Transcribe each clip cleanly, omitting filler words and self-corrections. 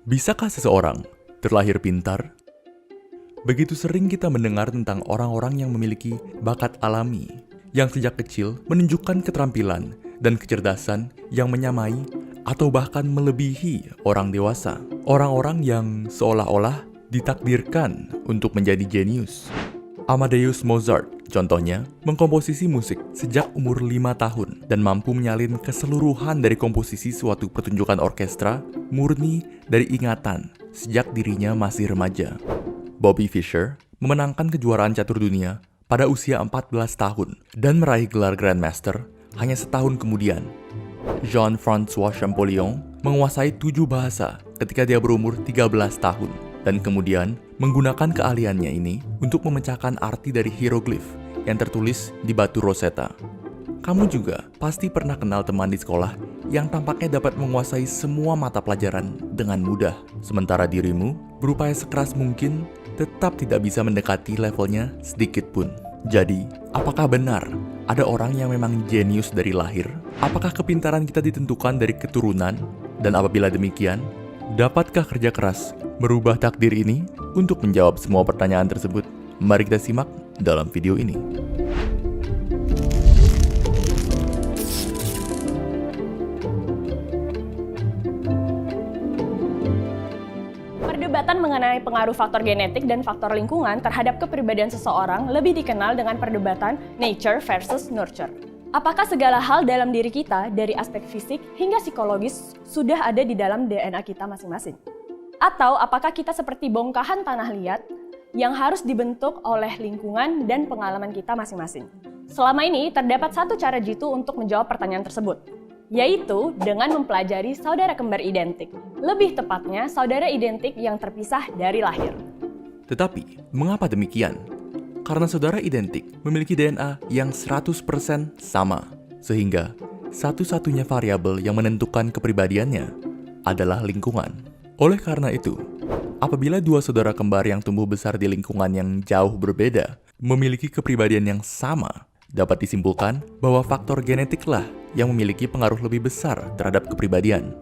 Bisakah seseorang terlahir pintar? Begitu sering kita mendengar tentang orang-orang yang memiliki bakat alami, yang sejak kecil menunjukkan keterampilan dan kecerdasan yang menyamai atau bahkan melebihi orang dewasa. Orang-orang yang seolah-olah ditakdirkan untuk menjadi jenius. Amadeus Mozart, contohnya, mengkomposisi musik sejak umur 5 tahun dan mampu menyalin keseluruhan dari komposisi suatu pertunjukan orkestra murni dari ingatan sejak dirinya masih remaja. Bobby Fischer memenangkan kejuaraan catur dunia pada usia 14 tahun dan meraih gelar Grandmaster hanya setahun kemudian. Jean-François Champollion menguasai 7 bahasa ketika dia berumur 13 tahun dan kemudian menggunakan keahliannya ini untuk memecahkan arti dari hieroglif yang tertulis di batu Rosetta. Kamu juga pasti pernah kenal teman di sekolah yang tampaknya dapat menguasai semua mata pelajaran dengan mudah, sementara dirimu berupaya sekeras mungkin tetap tidak bisa mendekati levelnya sedikit pun. Jadi, apakah benar ada orang yang memang jenius dari lahir? Apakah kepintaran kita ditentukan dari keturunan? Dan apabila demikian, dapatkah kerja keras merubah takdir ini? Untuk menjawab semua pertanyaan tersebut, mari kita simak dalam video ini. Perdebatan mengenai pengaruh faktor genetik dan faktor lingkungan terhadap kepribadian seseorang lebih dikenal dengan perdebatan nature versus nurture. Apakah segala hal dalam diri kita, dari aspek fisik hingga psikologis, sudah ada di dalam DNA kita masing-masing? Atau apakah kita seperti bongkahan tanah liat yang harus dibentuk oleh lingkungan dan pengalaman kita masing-masing? Selama ini, terdapat satu cara jitu untuk menjawab pertanyaan tersebut, yaitu dengan mempelajari saudara kembar identik. Lebih tepatnya, saudara identik yang terpisah dari lahir. Tetapi, mengapa demikian? Karena saudara identik memiliki DNA yang 100% sama, sehingga satu-satunya variabel yang menentukan kepribadiannya adalah lingkungan. Oleh karena itu, apabila dua saudara kembar yang tumbuh besar di lingkungan yang jauh berbeda memiliki kepribadian yang sama, dapat disimpulkan bahwa faktor genetiklah yang memiliki pengaruh lebih besar terhadap kepribadian.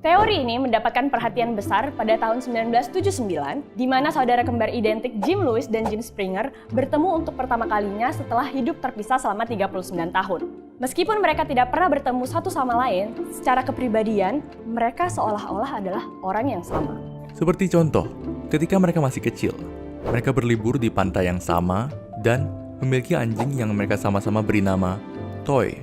Teori ini mendapatkan perhatian besar pada tahun 1979, di mana saudara kembar identik Jim Lewis dan Jim Springer bertemu untuk pertama kalinya setelah hidup terpisah selama 39 tahun. Meskipun mereka tidak pernah bertemu satu sama lain, secara kepribadian, mereka seolah-olah adalah orang yang sama. Seperti contoh, ketika mereka masih kecil, mereka berlibur di pantai yang sama dan memiliki anjing yang mereka sama-sama beri nama Toy.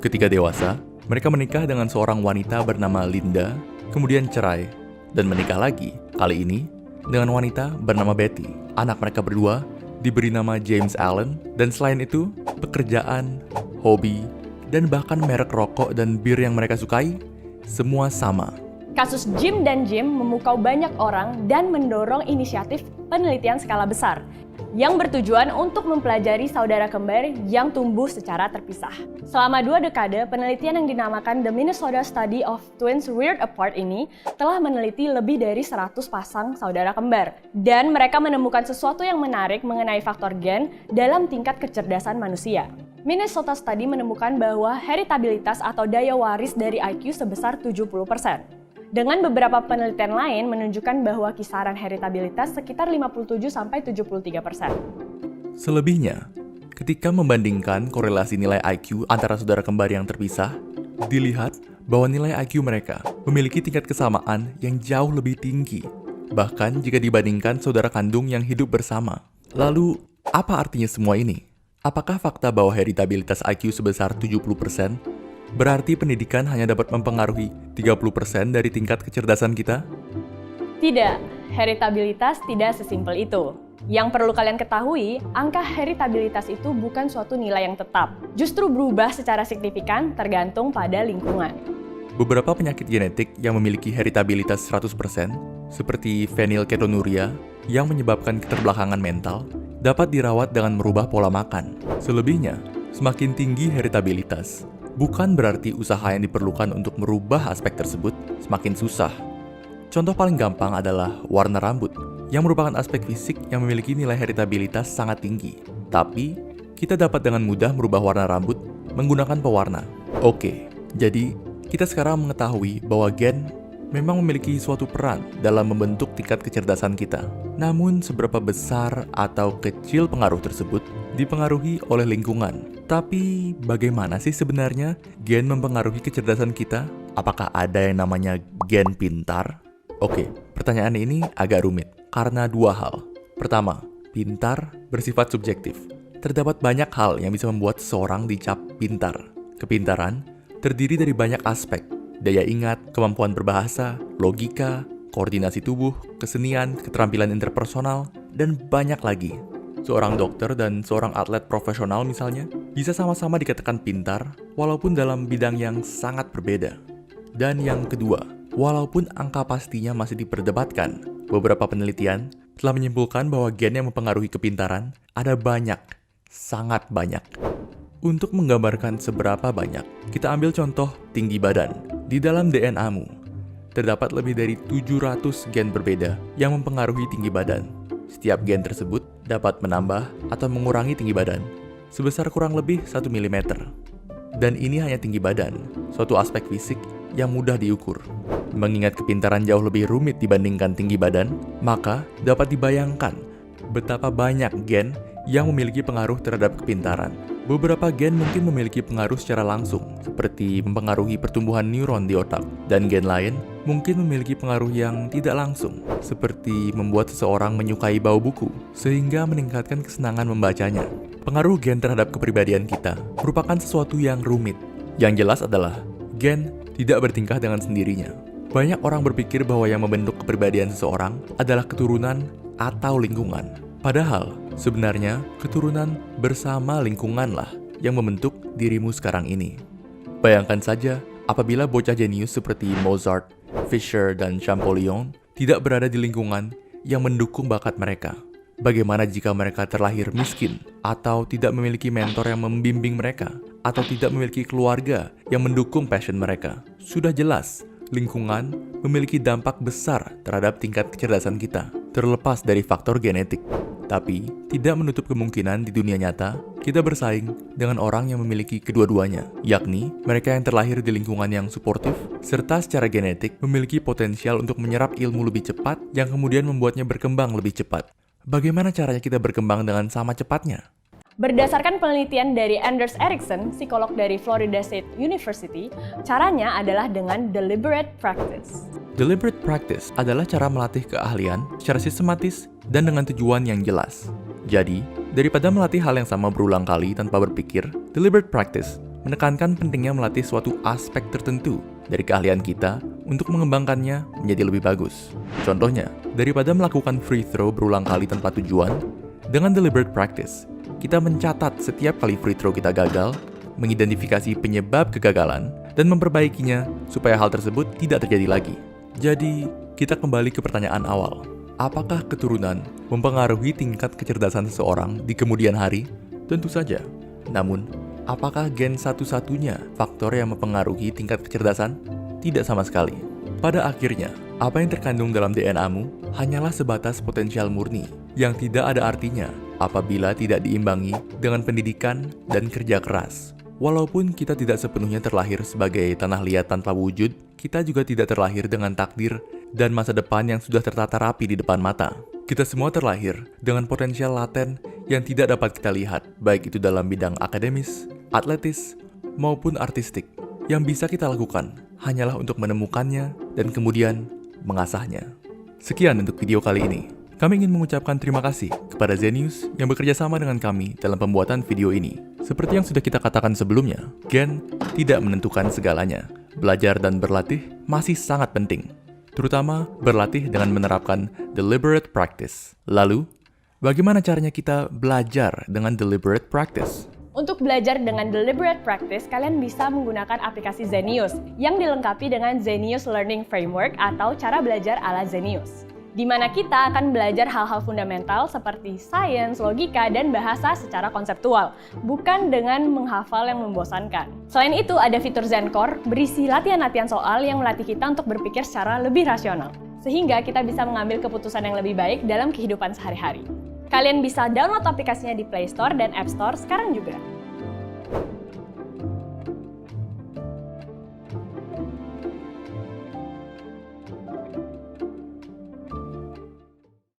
Ketika dewasa, mereka menikah dengan seorang wanita bernama Linda, kemudian cerai, dan menikah lagi, kali ini dengan wanita bernama Betty. Anak mereka berdua diberi nama James Allen, dan selain itu, pekerjaan, hobi, dan bahkan merek rokok dan bir yang mereka sukai, semua sama. Kasus Jim dan Jim memukau banyak orang dan mendorong inisiatif penelitian skala besar yang bertujuan untuk mempelajari saudara kembar yang tumbuh secara terpisah. Selama 2 dekade, penelitian yang dinamakan The Minnesota Study of Twins Reared Apart ini telah meneliti lebih dari 100 pasang saudara kembar. Dan mereka menemukan sesuatu yang menarik mengenai faktor gen dalam tingkat kecerdasan manusia. Minnesota Study menemukan bahwa heritabilitas atau daya waris dari IQ sebesar 70%. Dengan beberapa penelitian lain menunjukkan bahwa kisaran heritabilitas sekitar 57-73%. Selebihnya, ketika membandingkan korelasi nilai IQ antara saudara kembar yang terpisah, dilihat bahwa nilai IQ mereka memiliki tingkat kesamaan yang jauh lebih tinggi, bahkan jika dibandingkan saudara kandung yang hidup bersama. Lalu, apa artinya semua ini? Apakah fakta bahwa heritabilitas IQ sebesar 70% berarti pendidikan hanya dapat mempengaruhi 30% dari tingkat kecerdasan kita? Tidak, heritabilitas tidak sesimpel itu. Yang perlu kalian ketahui, angka heritabilitas itu bukan suatu nilai yang tetap. Justru berubah secara signifikan tergantung pada lingkungan. Beberapa penyakit genetik yang memiliki heritabilitas 100%, seperti fenilketonuria yang menyebabkan keterbelakangan mental, dapat dirawat dengan merubah pola makan. Selebihnya, semakin tinggi heritabilitas, bukan berarti usaha yang diperlukan untuk merubah aspek tersebut semakin susah. Contoh paling gampang adalah warna rambut, yang merupakan aspek fisik yang memiliki nilai heritabilitas sangat tinggi. Tapi, kita dapat dengan mudah merubah warna rambut menggunakan pewarna. Oke, jadi kita sekarang mengetahui bahwa gen memang memiliki suatu peran dalam membentuk tingkat kecerdasan kita. Namun, seberapa besar atau kecil pengaruh tersebut dipengaruhi oleh lingkungan. Tapi, bagaimana sih sebenarnya gen mempengaruhi kecerdasan kita? Apakah ada yang namanya gen pintar? Oke, pertanyaan ini agak rumit karena dua hal. Pertama, pintar bersifat subjektif. Terdapat banyak hal yang bisa membuat seseorang dicap pintar. Kepintaran terdiri dari banyak aspek, daya ingat, kemampuan berbahasa, logika, koordinasi tubuh, kesenian, keterampilan interpersonal, dan banyak lagi. Seorang dokter dan seorang atlet profesional misalnya, bisa sama-sama dikatakan pintar, walaupun dalam bidang yang sangat berbeda. Dan yang kedua, walaupun angka pastinya masih diperdebatkan, beberapa penelitian telah menyimpulkan bahwa gen yang mempengaruhi kepintaran ada banyak, sangat banyak. Untuk menggambarkan seberapa banyak, kita ambil contoh tinggi badan. Di dalam DNA-mu, terdapat lebih dari 700 gen berbeda yang mempengaruhi tinggi badan. Setiap gen tersebut dapat menambah atau mengurangi tinggi badan sebesar kurang lebih 1 mm. Dan ini hanya tinggi badan, suatu aspek fisik yang mudah diukur. Mengingat kepintaran jauh lebih rumit dibandingkan tinggi badan, maka dapat dibayangkan betapa banyak gen yang memiliki pengaruh terhadap kepintaran. Beberapa gen mungkin memiliki pengaruh secara langsung, seperti mempengaruhi pertumbuhan neuron di otak, dan gen lain mungkin memiliki pengaruh yang tidak langsung, seperti membuat seseorang menyukai bau buku, sehingga meningkatkan kesenangan membacanya. Pengaruh gen terhadap kepribadian kita merupakan sesuatu yang rumit. Yang jelas adalah, gen tidak bertingkah dengan sendirinya. Banyak orang berpikir bahwa yang membentuk kepribadian seseorang adalah keturunan atau lingkungan. Padahal, sebenarnya keturunan bersama lingkunganlah yang membentuk dirimu sekarang ini. Bayangkan saja, apabila bocah jenius seperti Mozart, Fischer, dan Champollion tidak berada di lingkungan yang mendukung bakat mereka. Bagaimana jika mereka terlahir miskin, atau tidak memiliki mentor yang membimbing mereka, atau tidak memiliki keluarga yang mendukung passion mereka? Sudah jelas, lingkungan memiliki dampak besar terhadap tingkat kecerdasan kita, terlepas dari faktor genetik. Tapi, tidak menutup kemungkinan di dunia nyata, kita bersaing dengan orang yang memiliki kedua-duanya, yakni mereka yang terlahir di lingkungan yang suportif, serta secara genetik memiliki potensial untuk menyerap ilmu lebih cepat yang kemudian membuatnya berkembang lebih cepat. Bagaimana caranya kita berkembang dengan sama cepatnya? Berdasarkan penelitian dari Anders Ericsson, psikolog dari Florida State University, caranya adalah dengan deliberate practice. Deliberate practice adalah cara melatih keahlian secara sistematis dan dengan tujuan yang jelas. Jadi, daripada melatih hal yang sama berulang kali tanpa berpikir, deliberate practice menekankan pentingnya melatih suatu aspek tertentu dari keahlian kita untuk mengembangkannya menjadi lebih bagus. Contohnya, daripada melakukan free throw berulang kali tanpa tujuan, dengan deliberate practice, kita mencatat setiap kali free throw kita gagal, mengidentifikasi penyebab kegagalan, dan memperbaikinya supaya hal tersebut tidak terjadi lagi. Jadi, kita kembali ke pertanyaan awal. Apakah keturunan mempengaruhi tingkat kecerdasan seseorang di kemudian hari? Tentu saja. Namun, apakah gen satu-satunya faktor yang mempengaruhi tingkat kecerdasan? Tidak sama sekali. Pada akhirnya, apa yang terkandung dalam DNA-mu hanyalah sebatas potensial murni yang tidak ada artinya apabila tidak diimbangi dengan pendidikan dan kerja keras. Walaupun kita tidak sepenuhnya terlahir sebagai tanah liat tanpa wujud, kita juga tidak terlahir dengan takdir dan masa depan yang sudah tertata rapi di depan mata. Kita semua terlahir dengan potensial laten yang tidak dapat kita lihat, baik itu dalam bidang akademis, atletis, maupun artistik. Yang bisa kita lakukan hanyalah untuk menemukannya dan kemudian mengasahnya. Sekian untuk video kali ini. Kami ingin mengucapkan terima kasih kepada Zenius yang bekerja sama dengan kami dalam pembuatan video ini. Seperti yang sudah kita katakan sebelumnya, gen tidak menentukan segalanya. Belajar dan berlatih masih sangat penting, terutama berlatih dengan menerapkan deliberate practice. Lalu, bagaimana caranya kita belajar dengan deliberate practice? Untuk belajar dengan deliberate practice, kalian bisa menggunakan aplikasi Zenius yang dilengkapi dengan Zenius Learning Framework atau cara belajar ala Zenius, di mana kita akan belajar hal-hal fundamental seperti sains, logika, dan bahasa secara konseptual, bukan dengan menghafal yang membosankan. Selain itu, ada fitur Zencore berisi latihan-latihan soal yang melatih kita untuk berpikir secara lebih rasional, sehingga kita bisa mengambil keputusan yang lebih baik dalam kehidupan sehari-hari. Kalian bisa download aplikasinya di Play Store dan App Store sekarang juga.